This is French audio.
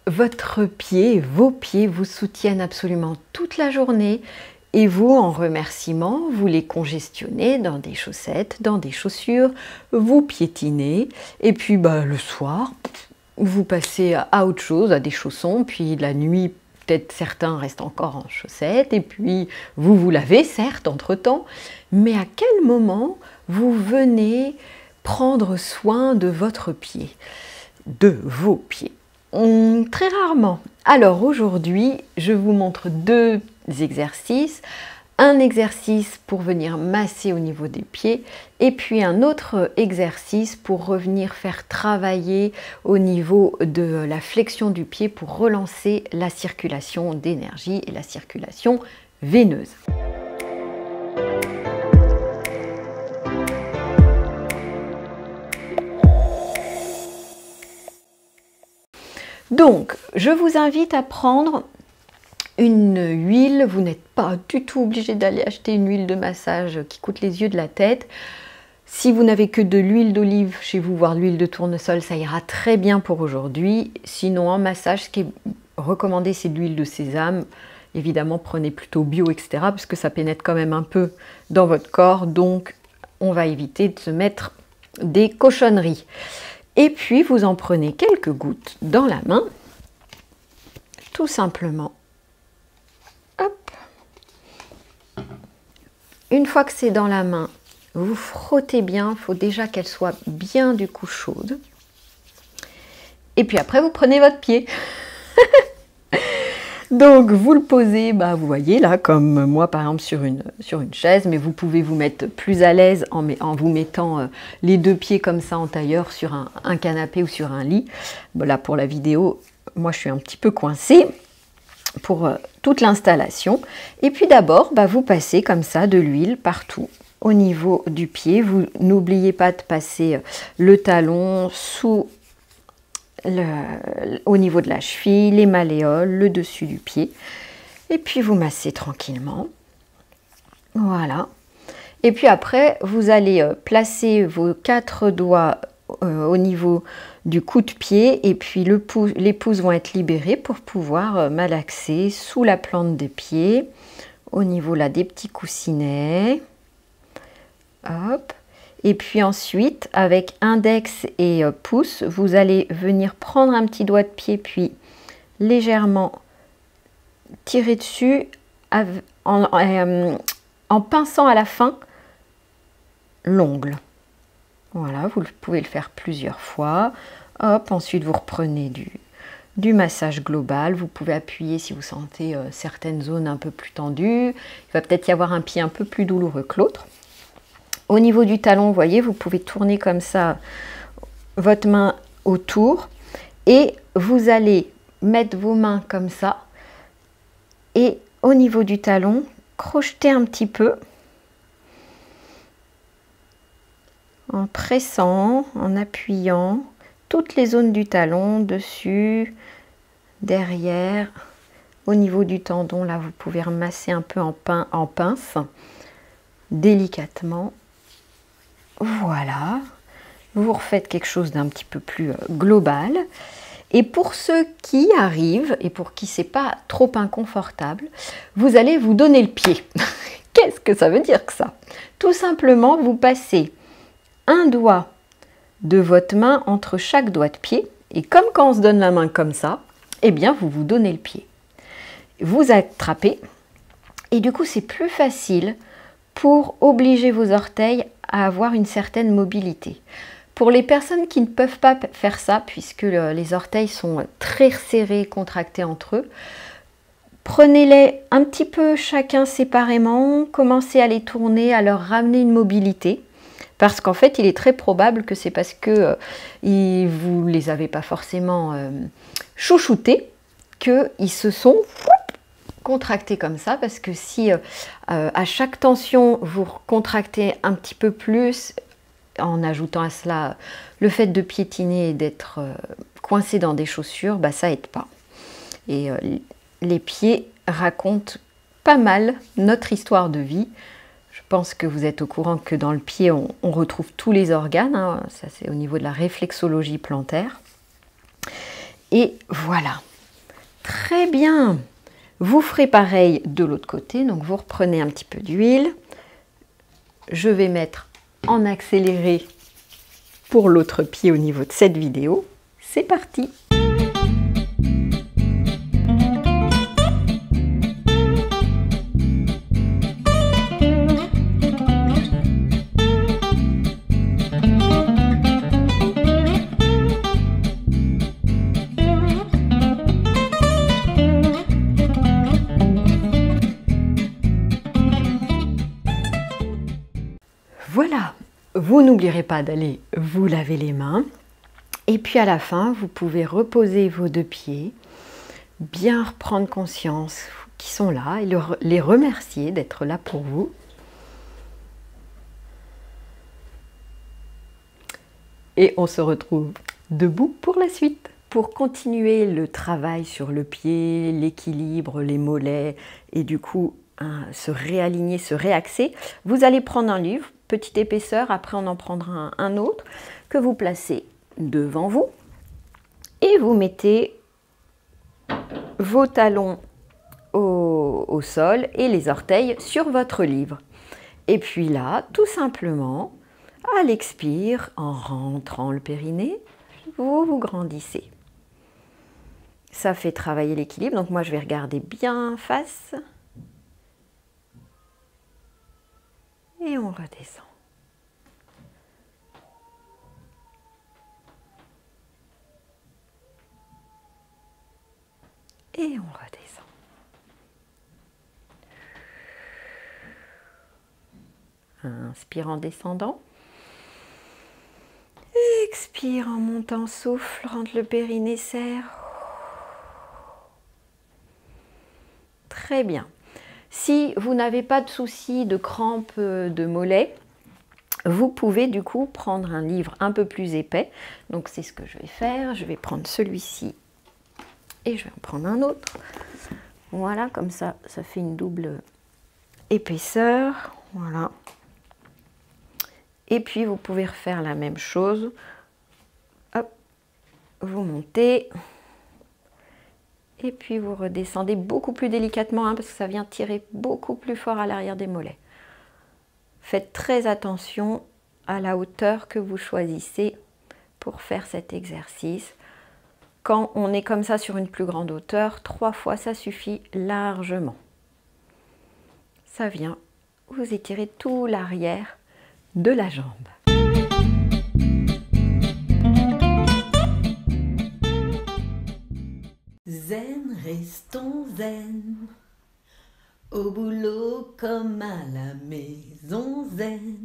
votre pied, vos pieds vous soutiennent absolument toute la journée et vous, en remerciement, vous les congestionnez dans des chaussettes, dans des chaussures, vous piétinez et puis le soir, vous passez à autre chose, à des chaussons, puis la nuit, peut-être certains restent encore en chaussettes et puis vous vous lavez, certes, entre-temps, mais à quel moment vous venez prendre soin de votre pied, de vos pieds? Très rarement. Alors aujourd'hui, je vous montre deux exercices. Un exercice pour venir masser au niveau des pieds et puis un autre exercice pour revenir faire travailler au niveau de la flexion du pied pour relancer la circulation d'énergie et la circulation veineuse. Donc, je vous invite à prendre une huile. Vous n'êtes pas du tout obligé d'aller acheter une huile de massage qui coûte les yeux de la tête. Si vous n'avez que de l'huile d'olive chez vous, voire de l'huile de tournesol, ça ira très bien pour aujourd'hui. Sinon, en massage, ce qui est recommandé, c'est de l'huile de sésame. Évidemment, prenez plutôt bio, etc. parce que ça pénètre quand même un peu dans votre corps. Donc, on va éviter de se mettre des cochonneries. Et puis, vous en prenez quelques gouttes dans la main, tout simplement. Hop. Une fois que c'est dans la main, vous frottez bien. Il faut déjà qu'elle soit bien du coup chaude. Et puis après, vous prenez votre pied. Donc, vous le posez, vous voyez là, comme moi par exemple sur une chaise, mais vous pouvez vous mettre plus à l'aise en vous mettant les deux pieds comme ça en tailleur sur un canapé ou sur un lit. Bon, là, pour la vidéo, moi je suis un petit peu coincée pour toute l'installation. Et puis d'abord, vous passez comme ça de l'huile partout au niveau du pied. Vous n'oubliez pas de passer le talon sous au niveau de la cheville, les malléoles, le dessus du pied. Et puis vous massez tranquillement. Voilà. Et puis après, vous allez placer vos 4 doigts au niveau du coude-pied et puis les pouces vont être libérés pour pouvoir malaxer sous la plante des pieds, au niveau là des petits coussinets. Hop. Et puis ensuite, avec index et pouce, vous allez venir prendre un petit doigt de pied, puis légèrement tirer dessus en pinçant à la fin l'ongle. Voilà, vous pouvez le faire plusieurs fois. Hop, ensuite vous reprenez du massage global. Vous pouvez appuyer si vous sentez certaines zones un peu plus tendues. Il va peut-être y avoir un pied un peu plus douloureux que l'autre. Au niveau du talon, vous voyez, vous pouvez tourner comme ça votre main autour et vous allez mettre vos mains comme ça et au niveau du talon, crocheter un petit peu en pressant, en appuyant toutes les zones du talon, dessus, derrière, au niveau du tendon. Là, vous pouvez remasser un peu en pince, délicatement. Voilà, vous refaites quelque chose d'un petit peu plus global. Et pour ceux qui arrivent et pour qui c'est pas trop inconfortable, vous allez vous donner le pied. Qu'est-ce que ça veut dire que ça? Tout simplement, vous passez un doigt de votre main entre chaque doigt de pied. Et comme quand on se donne la main comme ça, eh bien vous vous donnez le pied. Vous attrapez et du coup c'est plus facile pour obliger vos orteils à avoir une certaine mobilité. Pour les personnes qui ne peuvent pas faire ça, puisque les orteils sont très serrés, contractés entre eux, prenez-les un petit peu chacun séparément, commencez à les tourner, à leur ramener une mobilité, parce qu'en fait, il est très probable que c'est parce que vous ne les avez pas forcément chouchoutés, qu'ils se sont contracter comme ça, parce que si à chaque tension vous contractez un petit peu plus, en ajoutant à cela le fait de piétiner et d'être coincé dans des chaussures, ça aide pas. Et les pieds racontent pas mal notre histoire de vie. Je pense que vous êtes au courant que dans le pied on retrouve tous les organes, hein. Ça c'est au niveau de la réflexologie plantaire. Et voilà. Très bien. Vous ferez pareil de l'autre côté. Donc vous reprenez un petit peu d'huile. Je vais mettre en accéléré pour l'autre pied au niveau de cette vidéo. C'est parti! Voilà, vous n'oublierez pas d'aller vous laver les mains. Et puis à la fin, vous pouvez reposer vos deux pieds, bien reprendre conscience qu'ils sont là et les remercier d'être là pour vous. Et on se retrouve debout pour la suite. Pour continuer le travail sur le pied, l'équilibre, les mollets et du coup se réaligner, se réaxer, vous allez prendre un livre, petite épaisseur, après on en prendra un autre, que vous placez devant vous et vous mettez vos talons au sol et les orteils sur votre livre. Et puis là, tout simplement, à l'expire, en rentrant le périnée, vous grandissez. Ça fait travailler l'équilibre, donc moi je vais regarder bien face. Et on redescend. Et on redescend. Inspire en descendant. Expire en montant, souffle, rentre le périnée, serre. Très bien. Si vous n'avez pas de souci de crampes de mollet, vous pouvez du coup prendre un livre un peu plus épais. Donc c'est ce que je vais faire. Je vais prendre celui-ci et je vais en prendre un autre. Voilà, comme ça, ça fait une double épaisseur. Voilà. Et puis vous pouvez refaire la même chose. Hop, vous montez. Et puis vous redescendez beaucoup plus délicatement, parce que ça vient tirer beaucoup plus fort à l'arrière des mollets. Faites très attention à la hauteur que vous choisissez pour faire cet exercice. Quand on est comme ça sur une plus grande hauteur, 3 fois ça suffit largement. Ça vient vous étirer tout l'arrière de la jambe. Zen, restons zen, au boulot comme à la maison zen.